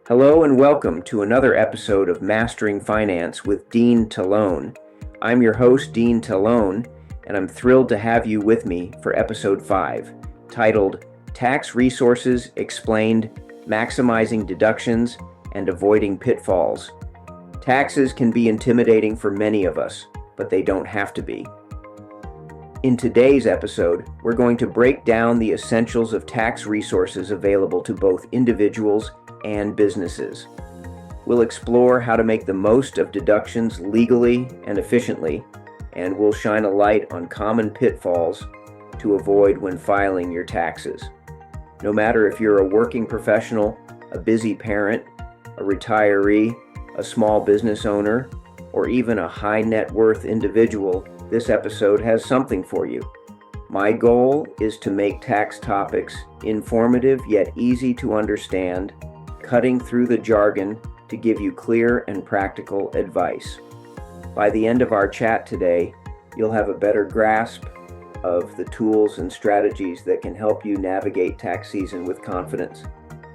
Hello and welcome to another episode of Mastering Finance with Dean Tellone. I'm your host, Dean Tellone, and I'm thrilled to have you with me for episode 5, titled Tax Resources Explained, Maximizing Deductions and Avoiding Pitfalls. Taxes can be intimidating for many of us, but they don't have to be. In today's episode, we're going to break down the essentials of tax resources available to both individuals and businesses. We'll explore how to make the most of deductions legally and efficiently, and we'll shine a light on common pitfalls to avoid when filing your taxes. No matter if you're a working professional, a busy parent, a retiree, a small business owner, or even a high net worth individual, this episode has something for you. My goal is to make tax topics informative yet easy to understand, cutting through the jargon to give you clear and practical advice. By the end of our chat today, you'll have a better grasp of the tools and strategies that can help you navigate tax season with confidence.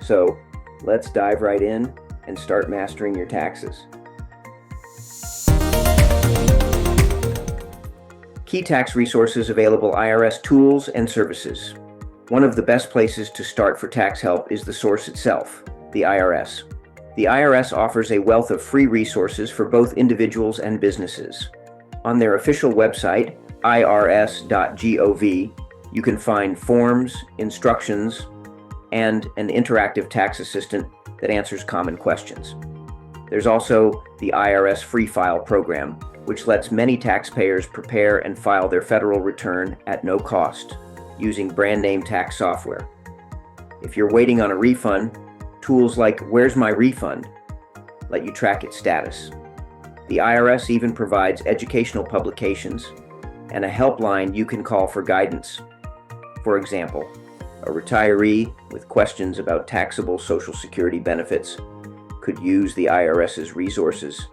So, let's dive right in and start mastering your taxes. Key tax resources available: IRS tools and services. One of the best places to start for tax help is the source itself, the IRS. The IRS offers a wealth of free resources for both individuals and businesses. On their official website, irs.gov, you can find forms, instructions, and an interactive tax assistant that answers common questions. There's also the IRS Free File program, which lets many taxpayers prepare and file their federal return at no cost using brand name tax software. If you're waiting on a refund, tools like Where's My Refund let you track its status. The IRS even provides educational publications and a helpline you can call for guidance. For example, a retiree with questions about taxable Social Security benefits could use the IRS's resources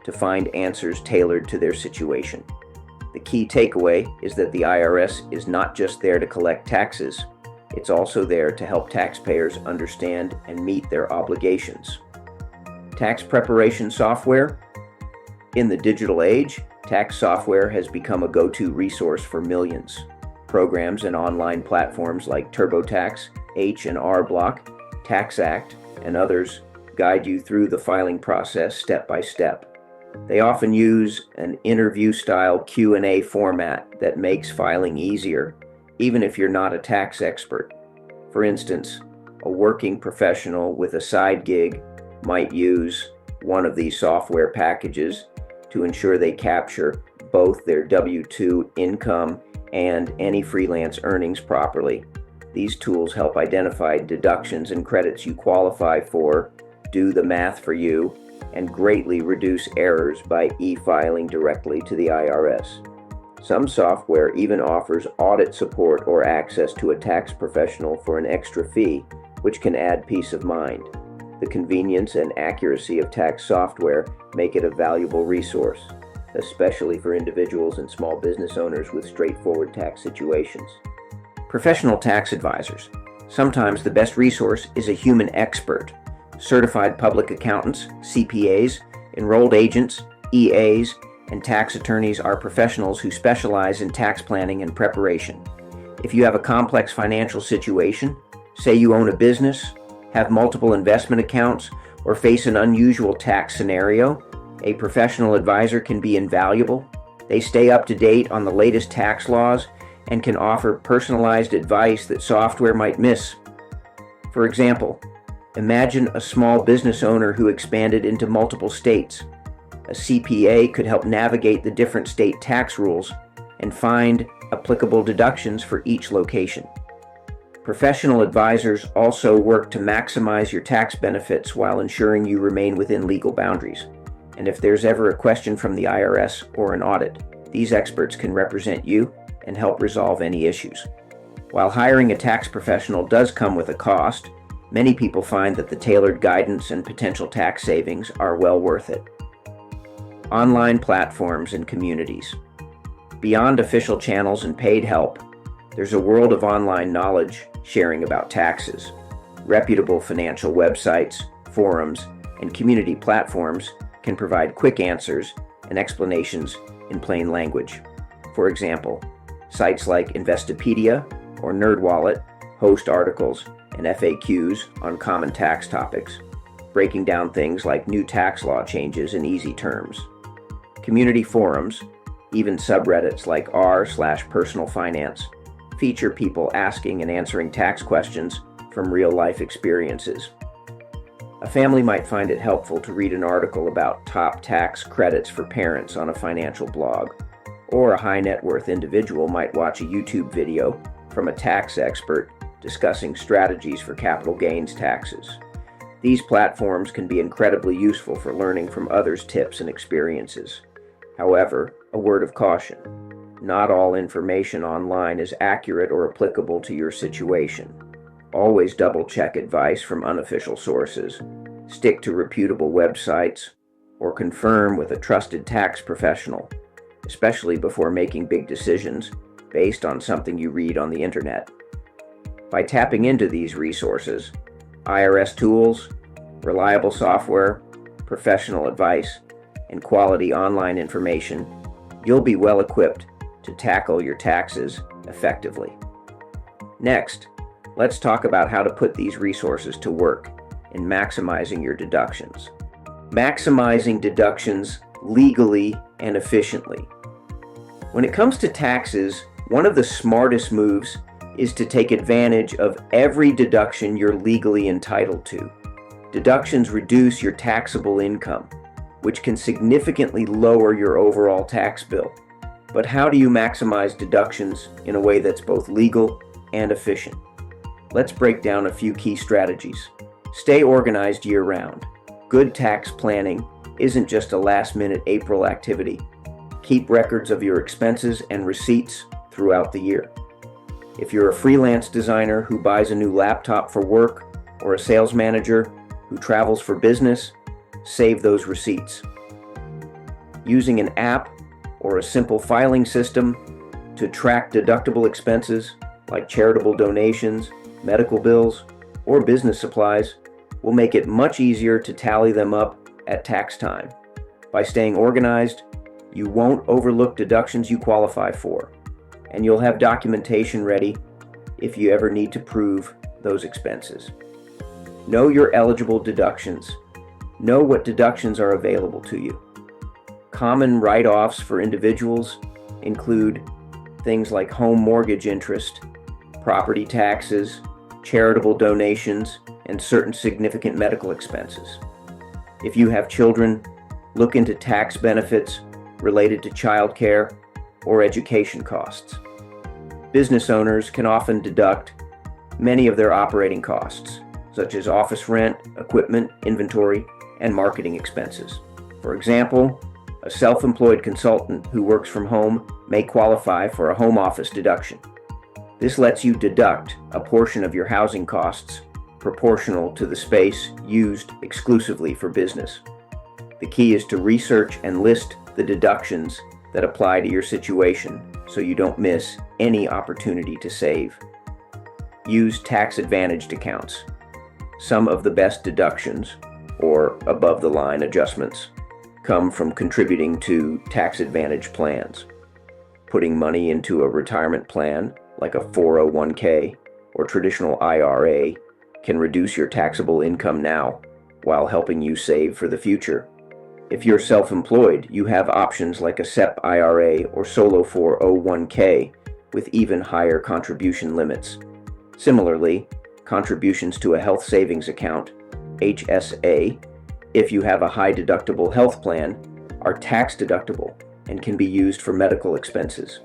to find answers tailored to their situation. The key takeaway is that the IRS is not just there to collect taxes, it's also there to help taxpayers understand and meet their obligations. Tax preparation software. In the digital age, tax software has become a go-to resource for millions. Programs and online platforms like TurboTax, H&R Block, TaxAct, and others guide you through the filing process step by step. They often use an interview-style Q&A format that makes filing easier, even if you're not a tax expert. For instance, a working professional with a side gig might use one of these software packages to ensure they capture both their W-2 income and any freelance earnings properly. These tools help identify deductions and credits you qualify for, do the math for you, and greatly reduce errors by e-filing directly to the IRS. Some software even offers audit support or access to a tax professional for an extra fee, which can add peace of mind. The convenience and accuracy of tax software make it a valuable resource, especially for individuals and small business owners with straightforward tax situations. Professional tax advisors. Sometimes the best resource is a human expert. Certified public accountants, CPAs, enrolled agents, EAs, and tax attorneys are professionals who specialize in tax planning and preparation. If you have a complex financial situation, say you own a business, have multiple investment accounts, or face an unusual tax scenario, a professional advisor can be invaluable. They stay up to date on the latest tax laws and can offer personalized advice that software might miss. For example, imagine a small business owner who expanded into multiple states. A CPA could help navigate the different state tax rules and find applicable deductions for each location. Professional advisors also work to maximize your tax benefits while ensuring you remain within legal boundaries. And if there's ever a question from the IRS or an audit, these experts can represent you and help resolve any issues. While hiring a tax professional does come with a cost, many people find that the tailored guidance and potential tax savings are well worth it. Online platforms and communities. Beyond official channels and paid help, there's a world of online knowledge sharing about taxes. Reputable financial websites, forums, and community platforms can provide quick answers and explanations in plain language. For example, sites like Investopedia or NerdWallet host articles and FAQs on common tax topics, breaking down things like new tax law changes in easy terms. Community forums, even subreddits like r/personal finance, feature people asking and answering tax questions from real-life experiences. A family might find it helpful to read an article about top tax credits for parents on a financial blog, or a high-net-worth individual might watch a YouTube video from a tax expert discussing strategies for capital gains taxes. These platforms can be incredibly useful for learning from others' tips and experiences. However, a word of caution: not all information online is accurate or applicable to your situation. Always double-check advice from unofficial sources, stick to reputable websites, or confirm with a trusted tax professional, especially before making big decisions based on something you read on the internet. By tapping into these resources, IRS tools, reliable software, professional advice, and quality online information, you'll be well equipped to tackle your taxes effectively. Next, let's talk about how to put these resources to work in maximizing your deductions. Maximizing deductions legally and efficiently. When it comes to taxes, one of the smartest moves is to take advantage of every deduction you're legally entitled to. Deductions reduce your taxable income, which can significantly lower your overall tax bill. But how do you maximize deductions in a way that's both legal and efficient? Let's break down a few key strategies. Stay organized year-round. Good tax planning isn't just a last-minute April activity. Keep records of your expenses and receipts throughout the year. If you're a freelance designer who buys a new laptop for work, or a sales manager who travels for business, save those receipts. Using an app or a simple filing system to track deductible expenses like charitable donations, medical bills, or business supplies will make it much easier to tally them up at tax time. By staying organized, you won't overlook deductions you qualify for, and you'll have documentation ready if you ever need to prove those expenses. Know your eligible deductions. Know what deductions are available to you. Common write-offs for individuals include things like home mortgage interest, property taxes, charitable donations, and certain significant medical expenses. If you have children, look into tax benefits related to childcare or education costs. Business owners can often deduct many of their operating costs, such as office rent, equipment, inventory, and marketing expenses. For example, a self-employed consultant who works from home may qualify for a home office deduction. This lets you deduct a portion of your housing costs proportional to the space used exclusively for business. The key is to research and list the deductions that apply to your situation so you don't miss any opportunity to save. Use tax-advantaged accounts. Some of the best deductions, or above-the-line adjustments, come from contributing to tax-advantaged plans. Putting money into a retirement plan, like a 401k or traditional IRA, can reduce your taxable income now while helping you save for the future. If you're self-employed, you have options like a SEP IRA or solo 401k with even higher contribution limits. Similarly, contributions to a health savings account, HSA, if you have a high deductible health plan, are tax deductible and can be used for medical expenses.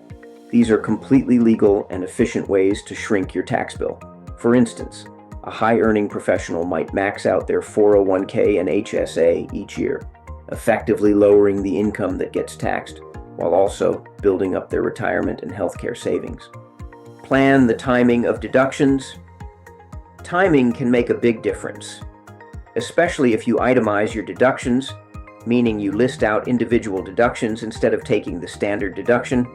These are completely legal and efficient ways to shrink your tax bill. For instance, a high-earning professional might max out their 401k and HSA each year, effectively lowering the income that gets taxed, while also building up their retirement and healthcare savings. Plan the timing of deductions. Timing can make a big difference, especially if you itemize your deductions, meaning you list out individual deductions instead of taking the standard deduction.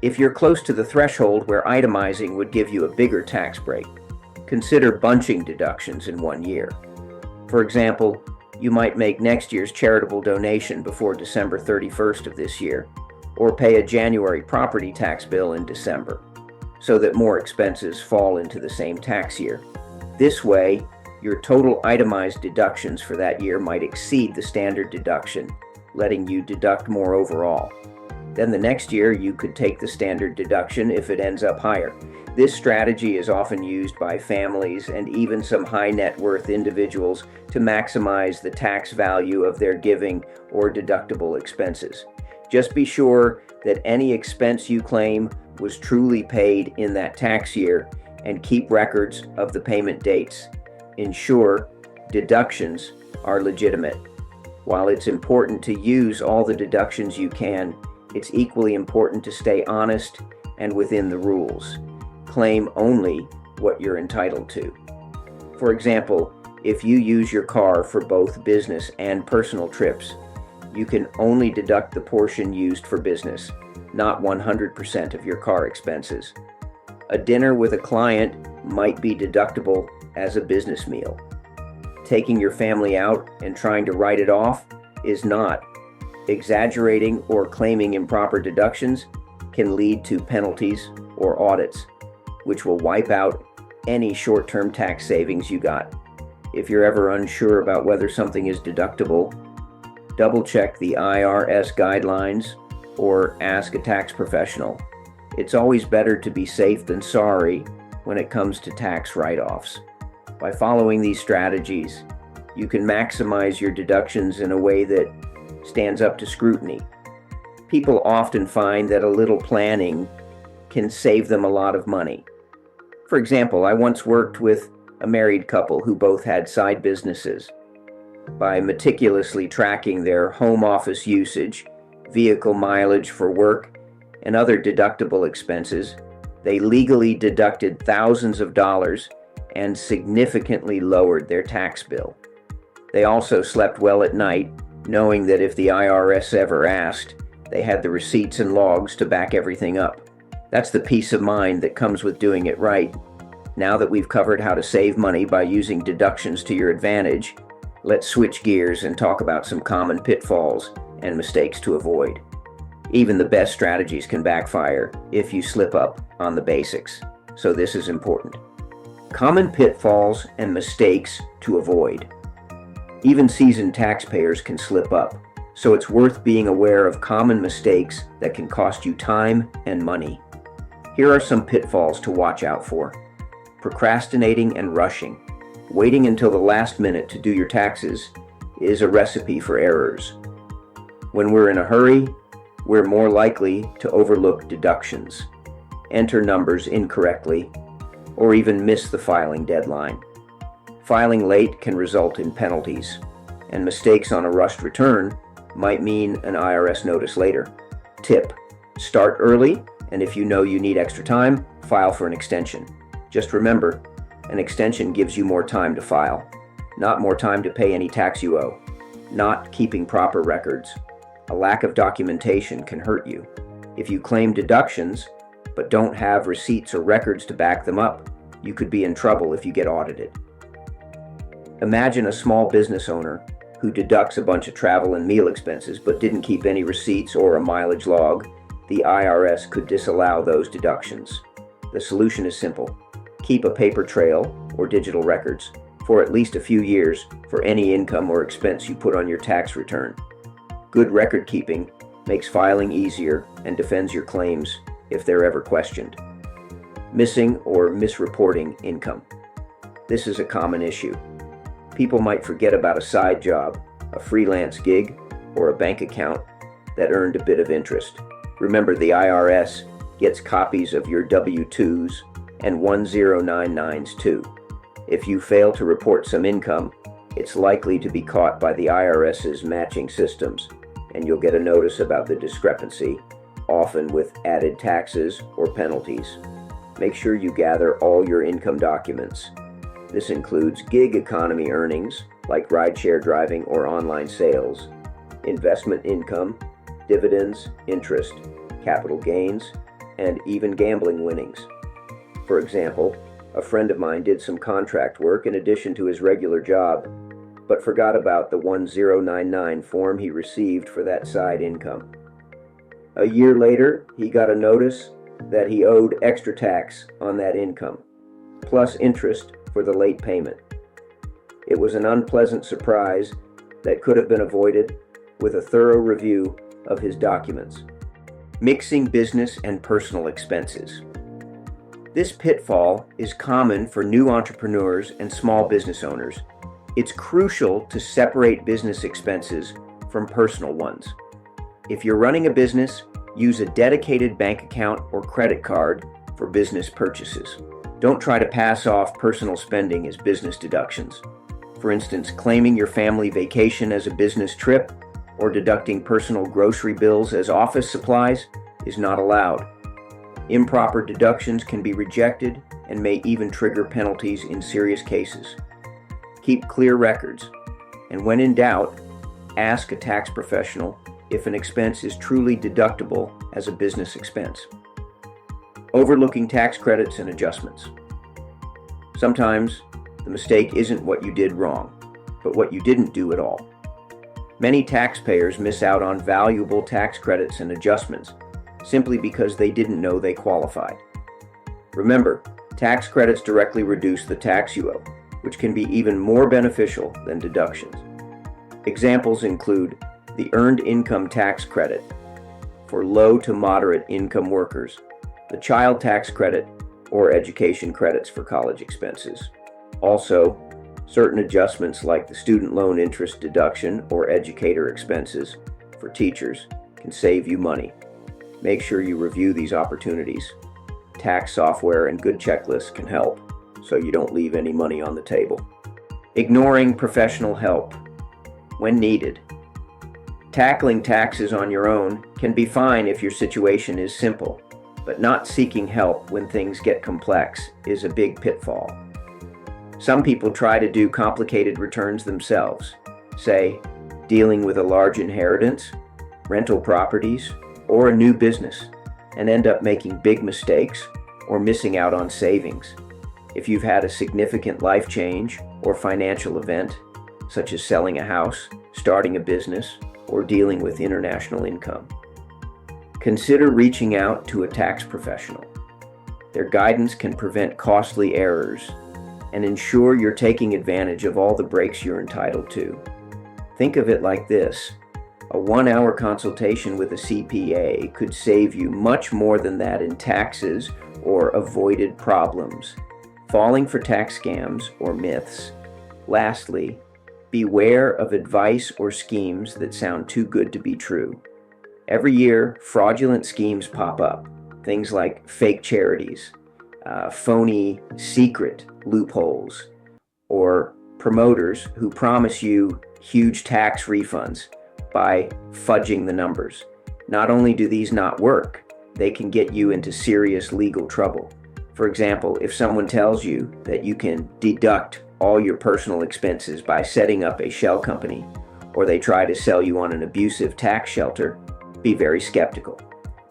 If you're close to the threshold where itemizing would give you a bigger tax break, consider bunching deductions in one year. For example, you might make next year's charitable donation before December 31st of this year, or pay a January property tax bill in December, so that more expenses fall into the same tax year. This way, your total itemized deductions for that year might exceed the standard deduction, letting you deduct more overall. Then the next year, you could take the standard deduction if it ends up higher. This strategy is often used by families and even some high net worth individuals to maximize the tax value of their giving or deductible expenses. Just be sure that any expense you claim was truly paid in that tax year and keep records of the payment dates. Ensure deductions are legitimate. While it's important to use all the deductions you can, it's equally important to stay honest and within the rules. Claim only what you're entitled to. For example, if you use your car for both business and personal trips, you can only deduct the portion used for business, not 100% of your car expenses. A dinner with a client might be deductible as a business meal. Taking your family out and trying to write it off is not. Exaggerating or claiming improper deductions can lead to penalties or audits, which will wipe out any short-term tax savings you got. If you're ever unsure about whether something is deductible, double-check the IRS guidelines or ask a tax professional. It's always better to be safe than sorry when it comes to tax write-offs. By following these strategies, you can maximize your deductions in a way that stands up to scrutiny. People often find that a little planning can save them a lot of money. For example, I once worked with a married couple who both had side businesses. By meticulously tracking their home office usage, vehicle mileage for work, and other deductible expenses, they legally deducted thousands of dollars and significantly lowered their tax bill. They also slept well at night, knowing that if the IRS ever asked, they had the receipts and logs to back everything up. That's the peace of mind that comes with doing it right. Now that we've covered how to save money by using deductions to your advantage, let's switch gears and talk about some common pitfalls and mistakes to avoid. Even the best strategies can backfire if you slip up on the basics, so this is important. Common pitfalls and mistakes to avoid. Even seasoned taxpayers can slip up, so it's worth being aware of common mistakes that can cost you time and money. Here are some pitfalls to watch out for. Procrastinating and rushing. Waiting until the last minute to do your taxes is a recipe for errors. When we're in a hurry, we're more likely to overlook deductions, enter numbers incorrectly, or even miss the filing deadline. Filing late can result in penalties, and mistakes on a rushed return might mean an IRS notice later. Tip: start early, and if you know you need extra time, file for an extension. Just remember, an extension gives you more time to file, not more time to pay any tax you owe. Not keeping proper records. A lack of documentation can hurt you. If you claim deductions, but don't have receipts or records to back them up, you could be in trouble if you get audited. Imagine a small business owner who deducts a bunch of travel and meal expenses but didn't keep any receipts or a mileage log. The IRS could disallow those deductions. The solution is simple. Keep a paper trail or digital records for at least a few years for any income or expense you put on your tax return. Good record keeping makes filing easier and defends your claims if they're ever questioned. Missing or misreporting income. This is a common issue. People might forget about a side job, a freelance gig, or a bank account that earned a bit of interest. Remember, the IRS gets copies of your W-2s and 1099s too. If you fail to report some income, it's likely to be caught by the IRS's matching systems, and you'll get a notice about the discrepancy, often with added taxes or penalties. Make sure you gather all your income documents. This includes gig economy earnings, like rideshare driving or online sales, investment income, dividends, interest, capital gains, and even gambling winnings. For example, a friend of mine did some contract work in addition to his regular job. but forgot about the 1099 form he received for that side income. A year later, he got a notice that he owed extra tax on that income, plus interest for the late payment. It was an unpleasant surprise that could have been avoided with a thorough review of his documents. Mixing business and personal expenses. This pitfall is common for new entrepreneurs and small business owners. It's crucial to separate business expenses from personal ones. If you're running a business, use a dedicated bank account or credit card for business purchases. Don't try to pass off personal spending as business deductions. For instance, claiming your family vacation as a business trip or deducting personal grocery bills as office supplies is not allowed. Improper deductions can be rejected and may even trigger penalties in serious cases. Keep clear records, and when in doubt, ask a tax professional if an expense is truly deductible as a business expense. Overlooking tax credits and adjustments. Sometimes the mistake isn't what you did wrong, but what you didn't do at all. Many taxpayers miss out on valuable tax credits and adjustments simply because they didn't know they qualified. Remember, tax credits directly reduce the tax you owe, which can be even more beneficial than deductions. Examples include the Earned Income Tax Credit for low to moderate income workers, the Child Tax Credit, or education credits for college expenses. Also, certain adjustments like the student loan interest deduction or educator expenses for teachers can save you money. Make sure you review these opportunities. Tax software and good checklists can help, so you don't leave any money on the table. Ignoring professional help when needed. Tackling taxes on your own can be fine if your situation is simple, but not seeking help when things get complex is a big pitfall. Some people try to do complicated returns themselves, say, dealing with a large inheritance, rental properties, or a new business, and end up making big mistakes or missing out on savings. If you've had a significant life change or financial event, such as selling a house, starting a business, or dealing with international income, consider reaching out to a tax professional. Their guidance can prevent costly errors and ensure you're taking advantage of all the breaks you're entitled to. Think of it like this. A 1-hour consultation with a CPA could save you much more than that in taxes or avoided problems. Falling for tax scams or myths. Lastly, beware of advice or schemes that sound too good to be true. Every year, fraudulent schemes pop up. Things like fake charities, phony secret loopholes, or promoters who promise you huge tax refunds by fudging the numbers. Not only do these not work, they can get you into serious legal trouble. For example, if someone tells you that you can deduct all your personal expenses by setting up a shell company, or they try to sell you on an abusive tax shelter, be very skeptical.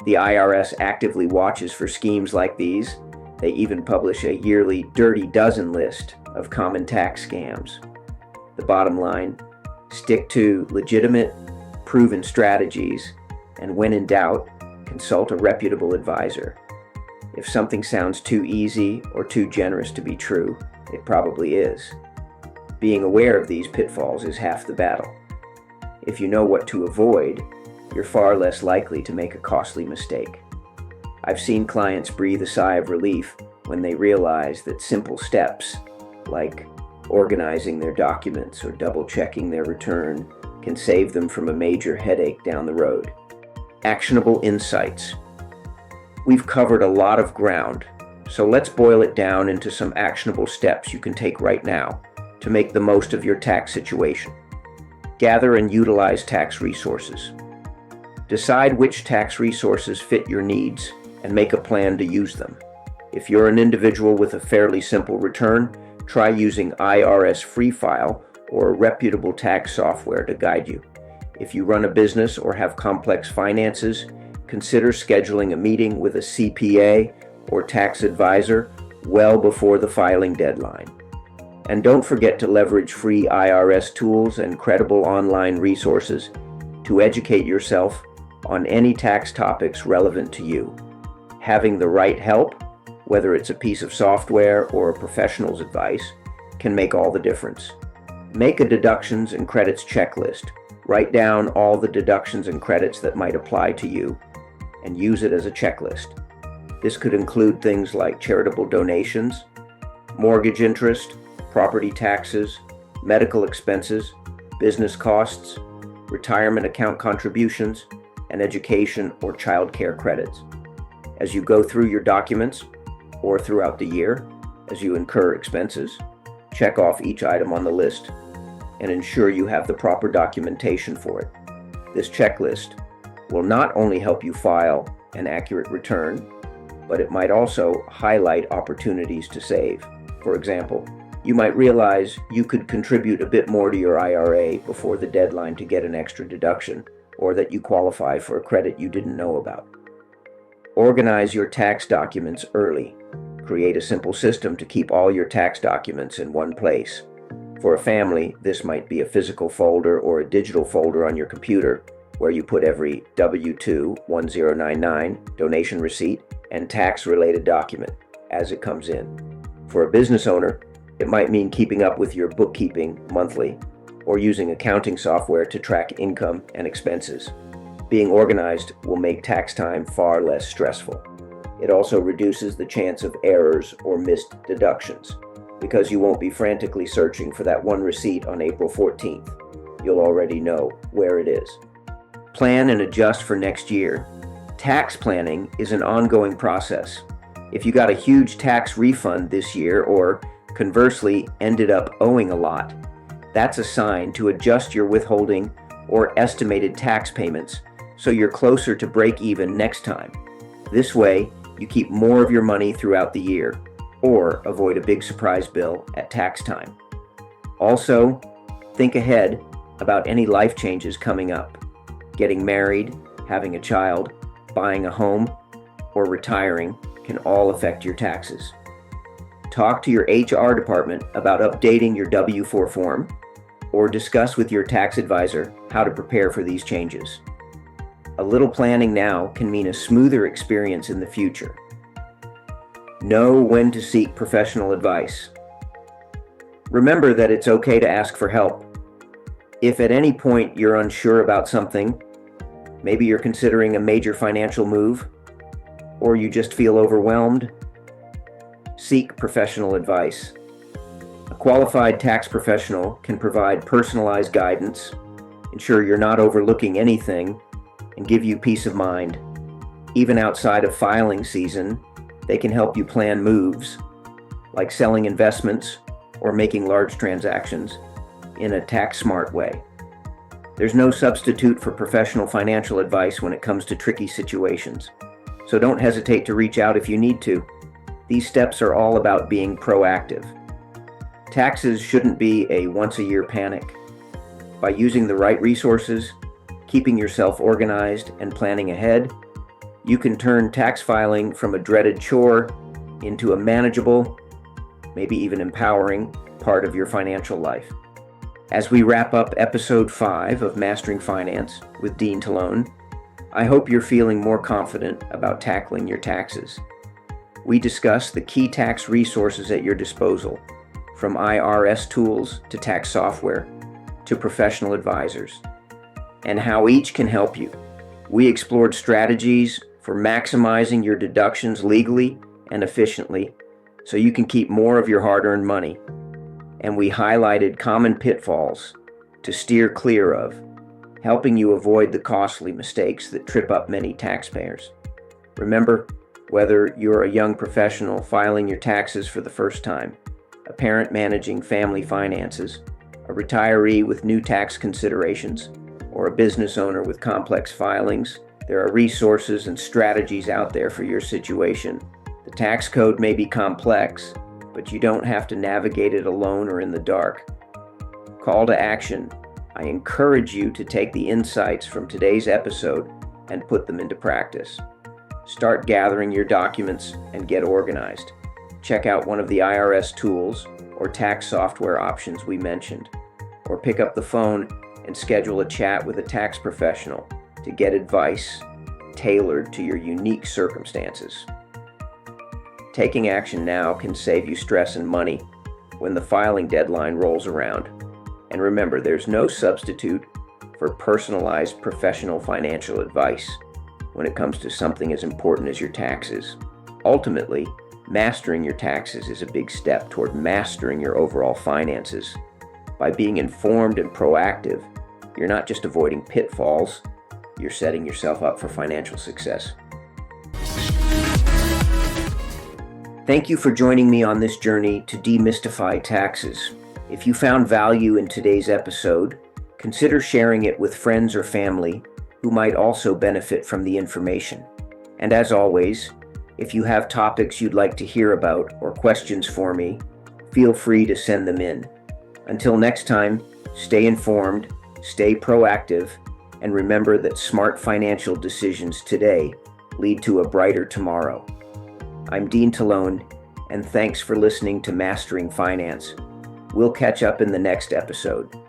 The IRS actively watches for schemes like these. They even publish a yearly Dirty Dozen list of common tax scams. The bottom line, stick to legitimate, proven strategies, and when in doubt, consult a reputable advisor. If something sounds too easy or too generous to be true, it probably is. Being aware of these pitfalls is half the battle. If you know what to avoid, you're far less likely to make a costly mistake. I've seen clients breathe a sigh of relief when they realize that simple steps, like organizing their documents or double-checking their return, can save them from a major headache down the road. Actionable insights. We've covered a lot of ground, so let's boil it down into some actionable steps you can take right now to make the most of your tax situation. Gather and utilize tax resources. Decide which tax resources fit your needs and make a plan to use them. If you're an individual with a fairly simple return, try using IRS Free File or reputable tax software to guide you. If you run a business or have complex finances, consider scheduling a meeting with a CPA or tax advisor well before the filing deadline. And don't forget to leverage free IRS tools and credible online resources to educate yourself on any tax topics relevant to you. Having the right help, whether it's a piece of software or a professional's advice, can make all the difference. Make a deductions and credits checklist. Write down all the deductions and credits that might apply to you and use it as a checklist. This could include things like charitable donations, mortgage interest, property taxes, medical expenses, business costs, retirement account contributions, and education or child care credits. As you go through your documents or throughout the year, as you incur expenses, check off each item on the list and ensure you have the proper documentation for it. This checklist will not only help you file an accurate return, but it might also highlight opportunities to save. For example, you might realize you could contribute a bit more to your IRA before the deadline to get an extra deduction, or that you qualify for a credit you didn't know about. Organize your tax documents early. Create a simple system to keep all your tax documents in one place. For a family, this might be a physical folder or a digital folder on your computer where you put every W-2, 1099, donation receipt, and tax-related document as it comes in. For a business owner, it might mean keeping up with your bookkeeping monthly or using accounting software to track income and expenses. Being organized will make tax time far less stressful. It also reduces the chance of errors or missed deductions because you won't be frantically searching for that one receipt on April 14th. You'll already know where it is. Plan and adjust for next year. Tax planning is an ongoing process. If you got a huge tax refund this year or conversely ended up owing a lot, that's a sign to adjust your withholding or estimated tax payments so you're closer to break even next time. This way, you keep more of your money throughout the year or avoid a big surprise bill at tax time. Also, think ahead about any life changes coming up. Getting married, having a child, buying a home, or retiring can all affect your taxes. Talk to your HR department about updating your W-4 form or discuss with your tax advisor how to prepare for these changes. A little planning now can mean a smoother experience in the future. Know when to seek professional advice. Remember that it's okay to ask for help. If at any point you're unsure about something, maybe you're considering a major financial move, or you just feel overwhelmed, seek professional advice. A qualified tax professional can provide personalized guidance, ensure you're not overlooking anything, and give you peace of mind. Even outside of filing season, they can help you plan moves, like selling investments or making large transactions, in a tax-smart way. There's no substitute for professional financial advice when it comes to tricky situations, so don't hesitate to reach out if you need to. These steps are all about being proactive. Taxes shouldn't be a once-a-year panic. By using the right resources, keeping yourself organized, and planning ahead, you can turn tax filing from a dreaded chore into a manageable, maybe even empowering part of your financial life. As we wrap up episode 5 of Mastering Finance with Dean Tellone, I hope you're feeling more confident about tackling your taxes. We discuss the key tax resources at your disposal, from IRS tools to tax software to professional advisors, and how each can help you. We explored strategies for maximizing your deductions legally and efficiently so you can keep more of your hard-earned money. And we highlighted common pitfalls to steer clear of, helping you avoid the costly mistakes that trip up many taxpayers. Remember, whether you're a young professional filing your taxes for the first time, a parent managing family finances, a retiree with new tax considerations, or a business owner with complex filings, there are resources and strategies out there for your situation. The tax code may be complex, but you don't have to navigate it alone or in the dark. Call to action. I encourage you to take the insights from today's episode and put them into practice. Start gathering your documents and get organized. check out one of the IRS tools or tax software options we mentioned, or pick up the phone and schedule a chat with a tax professional to get advice tailored to your unique circumstances. Taking action now can save you stress and money when the filing deadline rolls around. And remember, there's no substitute for personalized professional financial advice when it comes to something as important as your taxes. Ultimately, mastering your taxes is a big step toward mastering your overall finances. By being informed and proactive, you're not just avoiding pitfalls, you're setting yourself up for financial success. Thank you for joining me on this journey to demystify taxes. If you found value in today's episode, consider sharing it with friends or family who might also benefit from the information. And as always, if you have topics you'd like to hear about or questions for me, feel free to send them in. Until next time, stay informed, stay proactive, and remember that smart financial decisions today lead to a brighter tomorrow. I'm Dean Tellone, and thanks for listening to Mastering Finance. We'll catch up in the next episode.